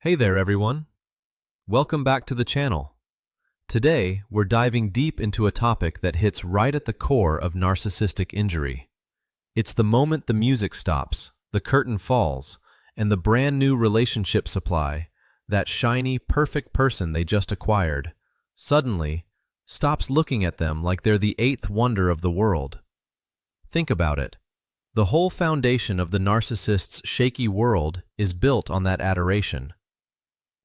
Hey there, everyone. Welcome back to the channel. Today, we're diving deep into a topic that hits right at the core of narcissistic injury. It's the moment the music stops, the curtain falls, and the brand new relationship supply, that shiny, perfect person they just acquired, suddenly stops looking at them like they're the eighth wonder of the world. Think about it. The whole foundation of the narcissist's shaky world is built on that adoration.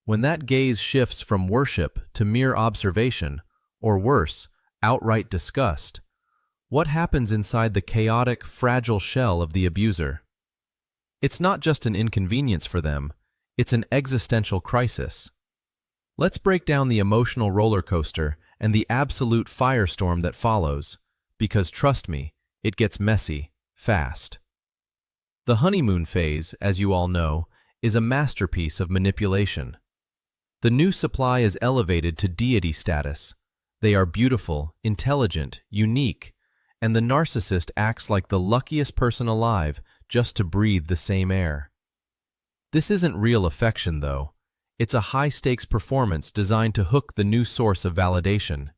When that gaze shifts from worship to mere observation, or worse, outright disgust, what happens inside the chaotic, fragile shell of the abuser? It's not just an inconvenience for them, it's an existential crisis. Let's break down the emotional roller coaster and the absolute firestorm that follows, because trust me, it gets messy, fast. The honeymoon phase, as you all know, is a masterpiece of manipulation. The new supply is elevated to deity status. They are beautiful, intelligent, unique, and the narcissist acts like the luckiest person alive just to breathe the same air. This isn't real affection, though. It's a high-stakes performance designed to hook the new source of validation.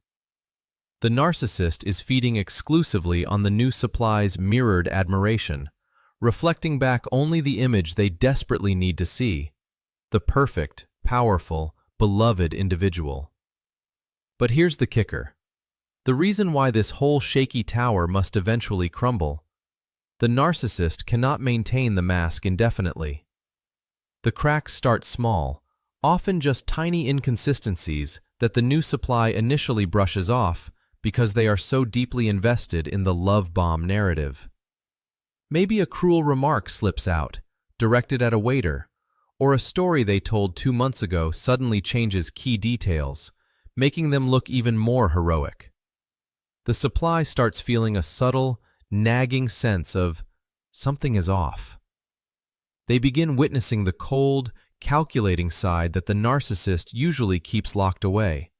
The narcissist is feeding exclusively on the new supply's mirrored admiration, reflecting back only the image they desperately need to see, the perfect, powerful, beloved individual. But here's the kicker. The reason why this whole shaky tower must eventually crumble. The narcissist cannot maintain the mask indefinitely. The cracks start small, often just tiny inconsistencies that the new supply initially brushes off because they are so deeply invested in the love bomb narrative. Maybe a cruel remark slips out, directed at a waiter, or a story they told 2 months ago suddenly changes key details, making them look even more heroic. The supply starts feeling a subtle, nagging sense of something is off. They begin witnessing the cold, calculating side that the narcissist usually keeps locked away,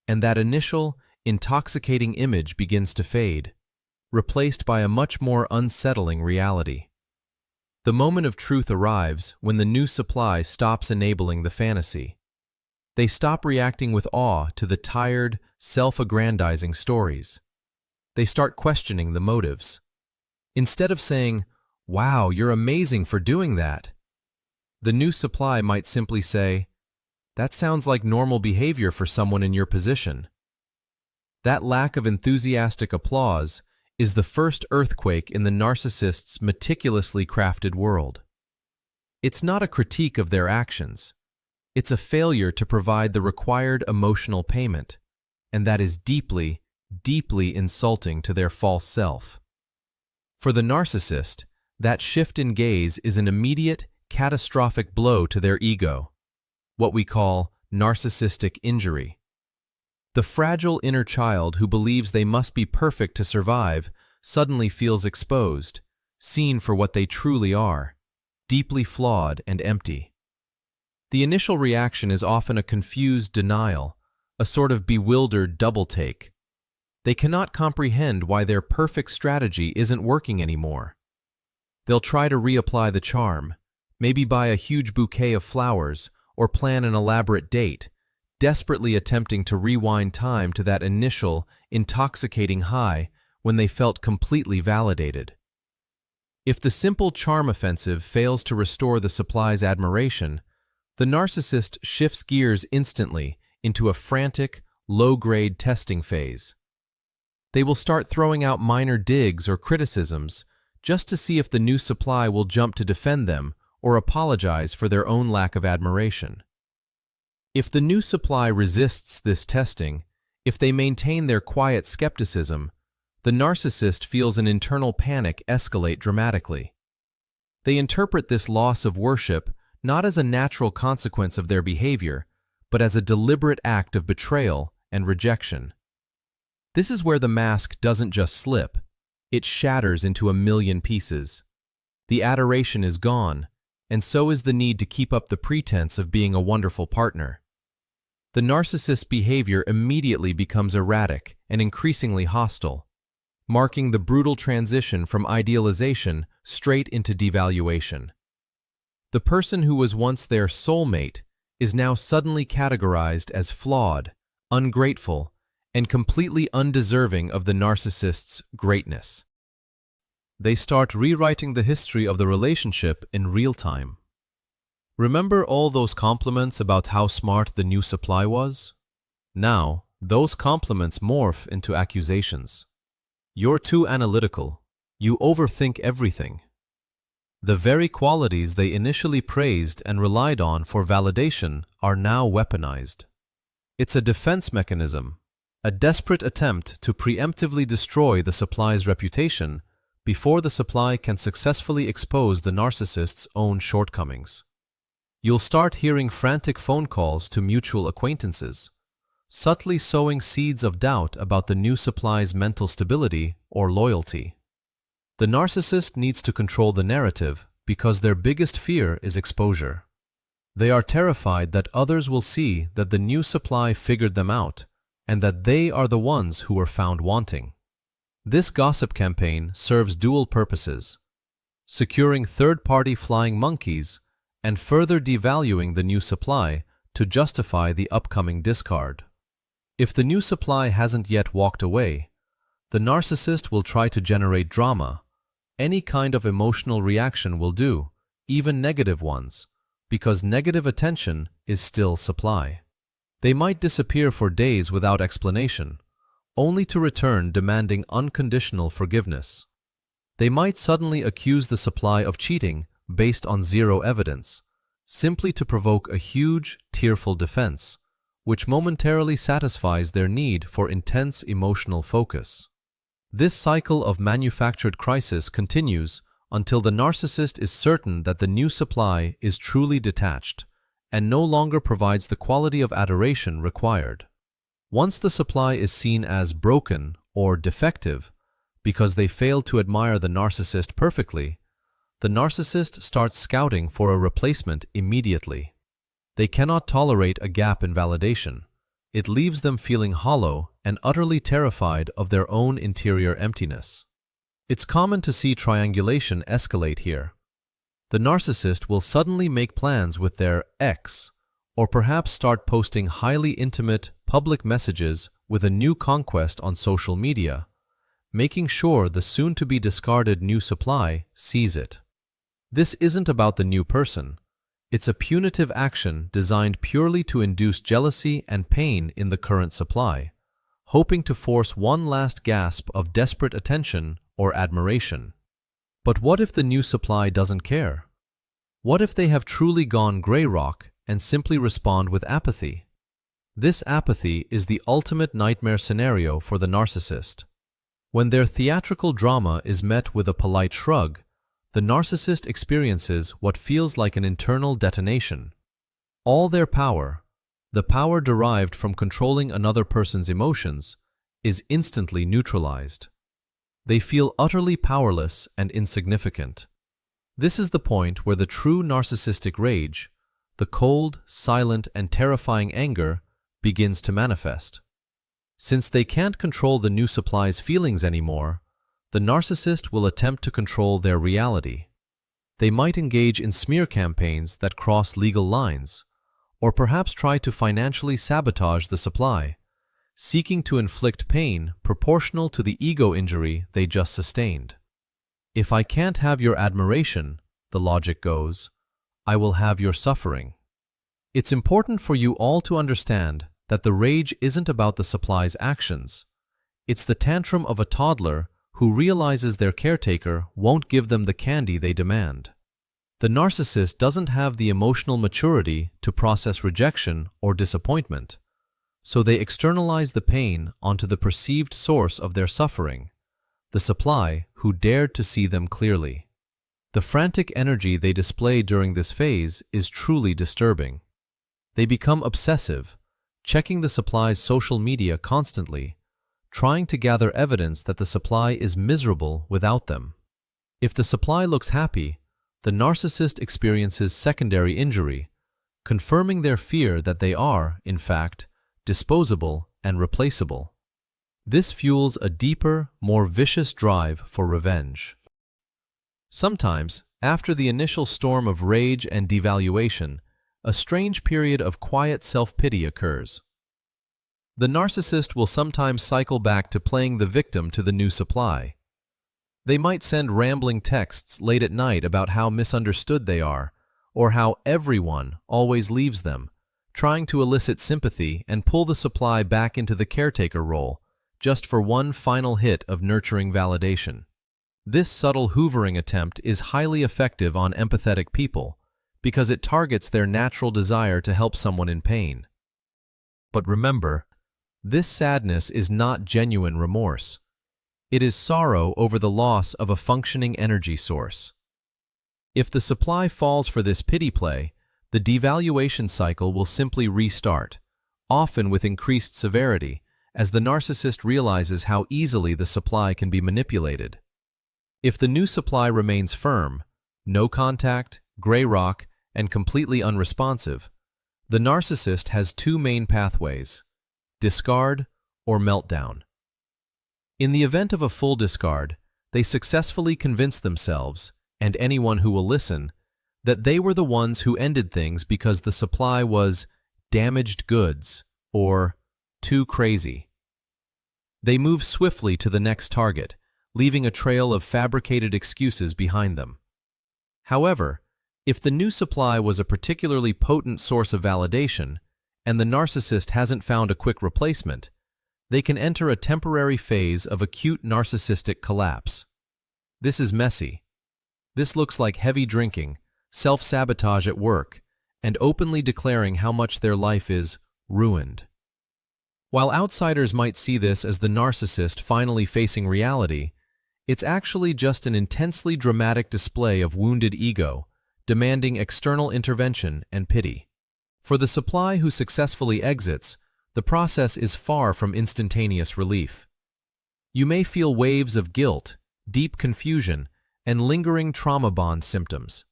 and that initial, intoxicating image begins to fade, replaced by a much more unsettling reality. The moment of truth arrives when the new supply stops enabling the fantasy. They stop reacting with awe to the tired, self-aggrandizing stories. They start questioning the motives. Instead of saying, "Wow, you're amazing for doing that," the new supply might simply say, "That sounds like normal behavior for someone in your position." That lack of enthusiastic applause is the first earthquake in the narcissist's meticulously crafted world. It's not a critique of their actions. It's a failure to provide the required emotional payment, and that is deeply, deeply insulting to their false self. For the narcissist, that shift in gaze is an immediate, catastrophic blow to their ego, what we call narcissistic injury. The fragile inner child who believes they must be perfect to survive suddenly feels exposed, seen for what they truly are, deeply flawed and empty. The initial reaction is often a confused denial, a sort of bewildered double-take. They cannot comprehend why their perfect strategy isn't working anymore. They'll try to reapply the charm, maybe buy a huge bouquet of flowers or plan an elaborate date, desperately attempting to rewind time to that initial, intoxicating high when they felt completely validated. If the simple charm offensive fails to restore the supply's admiration, the narcissist shifts gears instantly into a frantic, low-grade testing phase. They will start throwing out minor digs or criticisms just to see if the new supply will jump to defend them or apologize for their own lack of admiration. If the new supply resists this testing, if they maintain their quiet skepticism, the narcissist feels an internal panic escalate dramatically. They interpret this loss of worship not as a natural consequence of their behavior, but as a deliberate act of betrayal and rejection. This is where the mask doesn't just slip, it shatters into a million pieces. The adoration is gone, and so is the need to keep up the pretense of being a wonderful partner. The narcissist's behavior immediately becomes erratic and increasingly hostile, marking the brutal transition from idealization straight into devaluation. The person who was once their soulmate is now suddenly categorized as flawed, ungrateful, and completely undeserving of the narcissist's greatness. They start rewriting the history of the relationship in real time. Remember all those compliments about how smart the new supply was? Now, those compliments morph into accusations. You're too analytical. You overthink everything. The very qualities they initially praised and relied on for validation are now weaponized. It's a defense mechanism, a desperate attempt to preemptively destroy the supply's reputation before the supply can successfully expose the narcissist's own shortcomings. You'll start hearing frantic phone calls to mutual acquaintances, subtly sowing seeds of doubt about the new supply's mental stability or loyalty. The narcissist needs to control the narrative because their biggest fear is exposure. They are terrified that others will see that the new supply figured them out and that they are the ones who were found wanting. This gossip campaign serves dual purposes: securing third-party flying monkeys and further devaluing the new supply to justify the upcoming discard. If the new supply hasn't yet walked away, the narcissist will try to generate drama. Any kind of emotional reaction will do, even negative ones, because negative attention is still supply. They might disappear for days without explanation, only to return demanding unconditional forgiveness. They might suddenly accuse the supply of cheating based on zero evidence, simply to provoke a huge, tearful defense, which momentarily satisfies their need for intense emotional focus. This cycle of manufactured crisis continues until the narcissist is certain that the new supply is truly detached and no longer provides the quality of adoration required. Once the supply is seen as broken or defective because they failed to admire the narcissist perfectly, the narcissist starts scouting for a replacement immediately. They cannot tolerate a gap in validation. It leaves them feeling hollow and utterly terrified of their own interior emptiness. It's common to see triangulation escalate here. The narcissist will suddenly make plans with their ex, or perhaps start posting highly intimate, public messages with a new conquest on social media, making sure the soon-to-be discarded new supply sees it. This isn't about the new person. It's a punitive action designed purely to induce jealousy and pain in the current supply, hoping to force one last gasp of desperate attention or admiration. But what if the new supply doesn't care? What if they have truly gone gray rock and simply respond with apathy? This apathy is the ultimate nightmare scenario for the narcissist. When their theatrical drama is met with a polite shrug, the narcissist experiences what feels like an internal detonation. All their power, the power derived from controlling another person's emotions, is instantly neutralized. They feel utterly powerless and insignificant. This is the point where the true narcissistic rage, the cold, silent, and terrifying anger, begins to manifest. Since they can't control the new supply's feelings anymore, the narcissist will attempt to control their reality. They might engage in smear campaigns that cross legal lines, or perhaps try to financially sabotage the supply, seeking to inflict pain proportional to the ego injury they just sustained. If I can't have your admiration, the logic goes, I will have your suffering. It's important for you all to understand that the rage isn't about the supply's actions. It's the tantrum of a toddler who realizes their caretaker won't give them the candy they demand. The narcissist doesn't have the emotional maturity to process rejection or disappointment, so they externalize the pain onto the perceived source of their suffering, the supply who dared to see them clearly. The frantic energy they display during this phase is truly disturbing. They become obsessive, checking the supply's social media constantly, trying to gather evidence that the supply is miserable without them. If the supply looks happy, the narcissist experiences secondary injury, confirming their fear that they are, in fact, disposable and replaceable. This fuels a deeper, more vicious drive for revenge. Sometimes, after the initial storm of rage and devaluation, a strange period of quiet self-pity occurs. The narcissist will sometimes cycle back to playing the victim to the new supply. They might send rambling texts late at night about how misunderstood they are, or how everyone always leaves them, trying to elicit sympathy and pull the supply back into the caretaker role, just for one final hit of nurturing validation. This subtle hoovering attempt is highly effective on empathetic people because it targets their natural desire to help someone in pain. But remember, this sadness is not genuine remorse. It is sorrow over the loss of a functioning energy source. If the supply falls for this pity play, the devaluation cycle will simply restart, often with increased severity, as the narcissist realizes how easily the supply can be manipulated. If the new supply remains firm, no contact, gray rock, and completely unresponsive, the narcissist has two main pathways: discard or meltdown. In the event of a full discard, they successfully convince themselves, and anyone who will listen, that they were the ones who ended things because the supply was damaged goods or too crazy. They move swiftly to the next target, leaving a trail of fabricated excuses behind them. However, if the new supply was a particularly potent source of validation, and the narcissist hasn't found a quick replacement, they can enter a temporary phase of acute narcissistic collapse. This is messy. This looks like heavy drinking, self-sabotage at work, and openly declaring how much their life is ruined. While outsiders might see this as the narcissist finally facing reality, it's actually just an intensely dramatic display of wounded ego, demanding external intervention and pity. For the supply who successfully exits, the process is far from instantaneous relief. You may feel waves of guilt, deep confusion, and lingering trauma bond symptoms.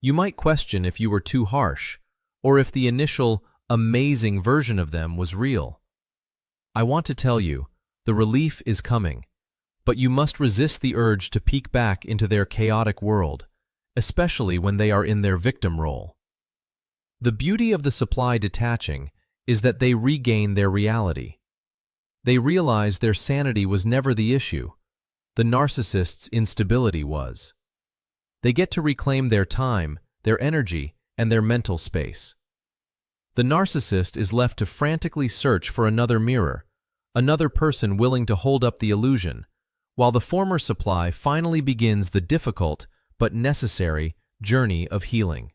You might question if you were too harsh, or if the initial, amazing version of them was real. I want to tell you, the relief is coming, but you must resist the urge to peek back into their chaotic world, especially when they are in their victim role. The beauty of the supply detaching is that they regain their reality. They realize their sanity was never the issue. The narcissist's instability was. They get to reclaim their time, their energy, and their mental space. The narcissist is left to frantically search for another mirror, another person willing to hold up the illusion, while the former supply finally begins the difficult but necessary journey of healing.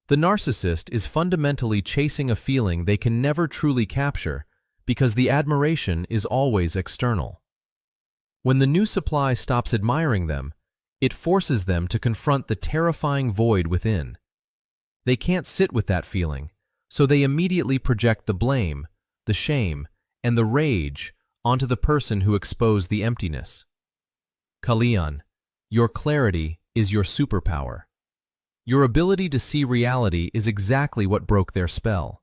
The narcissist is fundamentally chasing a feeling they can never truly capture because the admiration is always external. When the new supply stops admiring them, it forces them to confront the terrifying void within. They can't sit with that feeling, so they immediately project the blame, the shame, and the rage onto the person who exposed the emptiness. Kalyan, your clarity is your superpower. Your ability to see reality is exactly what broke their spell.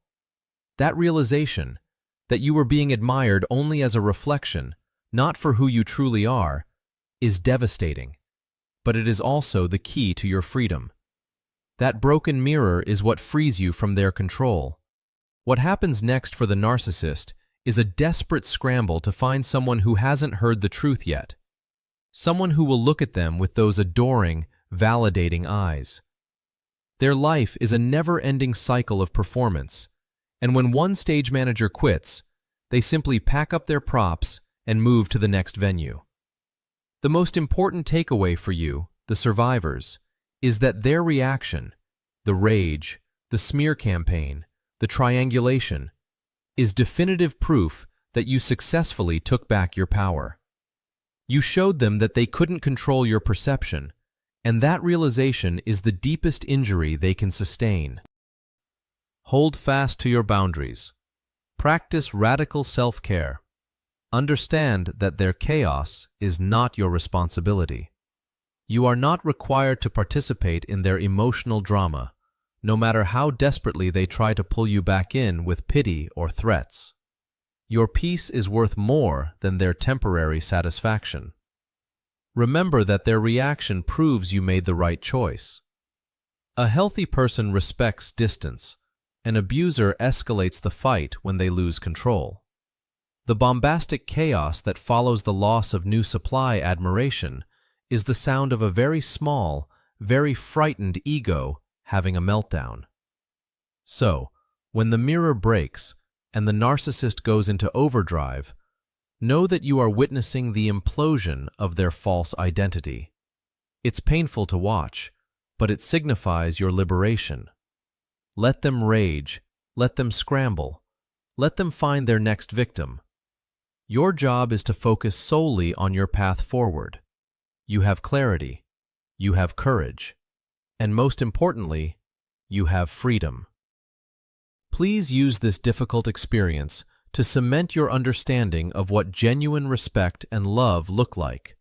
That realization, that you were being admired only as a reflection, not for who you truly are, is devastating, but it is also the key to your freedom. That broken mirror is what frees you from their control. What happens next for the narcissist is a desperate scramble to find someone who hasn't heard the truth yet. Someone who will look at them with those adoring, validating eyes. Their life is a never-ending cycle of performance, and when one stage manager quits, they simply pack up their props and move to the next venue. The most important takeaway for you, the survivors, is that their reaction, the rage, the smear campaign, the triangulation, is definitive proof that you successfully took back your power. You showed them that they couldn't control your perception, and that realization is the deepest injury they can sustain. Hold fast to your boundaries. Practice radical self-care. Understand that their chaos is not your responsibility. You are not required to participate in their emotional drama, no matter how desperately they try to pull you back in with pity or threats. Your peace is worth more than their temporary satisfaction. Remember that their reaction proves you made the right choice. A healthy person respects distance. An abuser escalates the fight when they lose control. The bombastic chaos that follows the loss of new supply admiration is the sound of a very small, very frightened ego having a meltdown. So, when the mirror breaks and the narcissist goes into overdrive, know that you are witnessing the implosion of their false identity. It's painful to watch, but it signifies your liberation. Let them rage, let them scramble, let them find their next victim. Your job is to focus solely on your path forward. You have clarity, you have courage, and most importantly, you have freedom. Please use this difficult experience to cement your understanding of what genuine respect and love look like,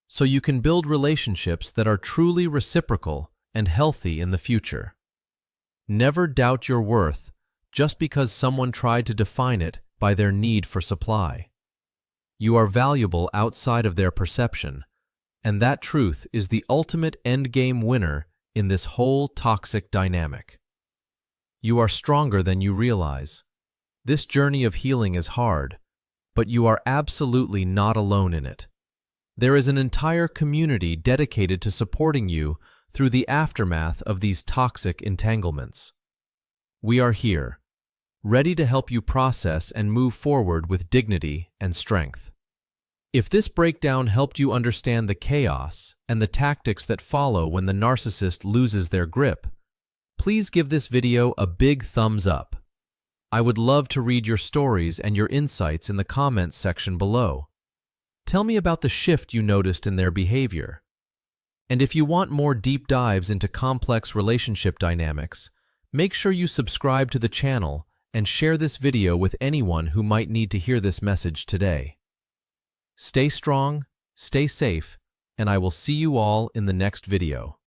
so you can build relationships that are truly reciprocal and healthy in the future. Never doubt your worth just because someone tried to define it by their need for supply. You are valuable outside of their perception, and that truth is the ultimate endgame winner in this whole toxic dynamic. You are stronger than you realize. This journey of healing is hard, but you are absolutely not alone in it. There is an entire community dedicated to supporting you through the aftermath of these toxic entanglements. We are here, ready to help you process and move forward with dignity and strength. If this breakdown helped you understand the chaos and the tactics that follow when the narcissist loses their grip, please give this video a big thumbs up. I would love to read your stories and your insights in the comments section below. Tell me about the shift you noticed in their behavior. And if you want more deep dives into complex relationship dynamics, make sure you subscribe to the channel and share this video with anyone who might need to hear this message today. Stay strong, stay safe, and I will see you all in the next video.